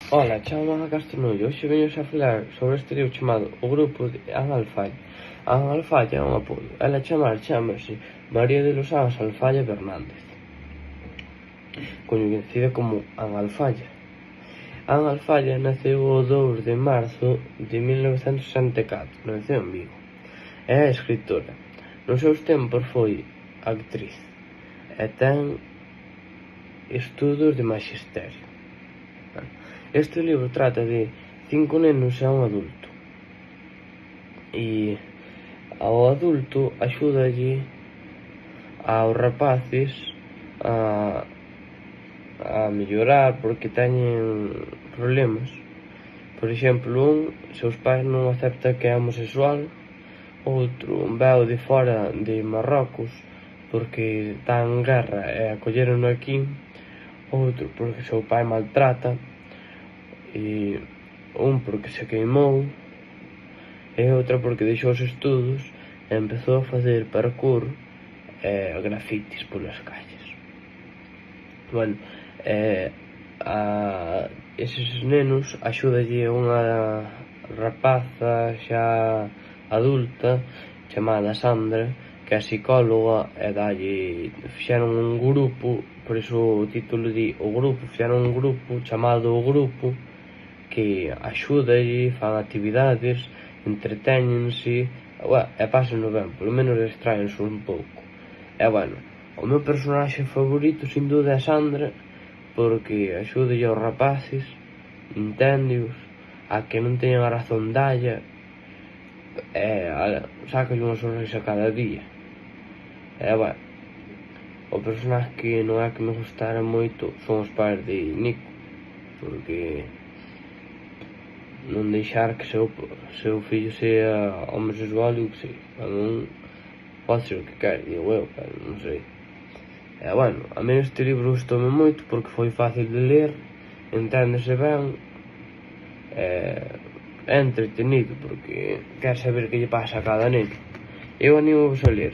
Ola, chamo Castronullo. Hoxe veño a falar sobre este libro chamado O grupo de Ana Alfalla. Ana Alfalla é un apoio. Ela chamase María de los Ángeles Alfalla Bernández, coñecida como Ana Alfalla. Ana Alfalla naceu o 2 de marzo de 1964, naceu en Vigo. É escritora. Nos seus tempos foi actriz e ten estudos de maxisterio. Este libro trata de 5 nenos e un adulto, e ao adulto axúdalle aos rapaces a mellorar porque teñen problemas. Por exemplo, seus pais non aceptan que é homosexual, outro veu de fora de Marrocos porque está en guerra e acollerono aquí, outro porque seu pai maltrata, e un porque se queimou, e outra porque deixou os estudos e empezou a facer parkour e grafitis polas calles. Bueno, a eses nenos axúdalle unha rapaza xa adulta chamada Sandra, que é psicóloga, e fixeron un grupo, por iso o título di O grupo, fixeron un grupo chamado O Grupo, que axúdalle, fan actividades, entretéñense, e pásenlo ben, polo menos distráense un pouco. E bueno, o meu personaxe favorito sin dúda é Sandra, porque axúdalle aos rapaces, enténdeos, a que non teñan a razón dalla, e sácalle unha sonrisa cada día. E bueno, o personaxe que non é que me gustara moito son os pais de Nico, porque non deixar que seu fillo sea homosexual, eu que sei, non pode ser o que quere, digo eu, pero non sei. E bueno, a mí este libro gustoume moito porque foi fácil de ler, enténdese ben, é entretenido porque quer saber que lle pasa a cada neno. Eu animo-vos a ler.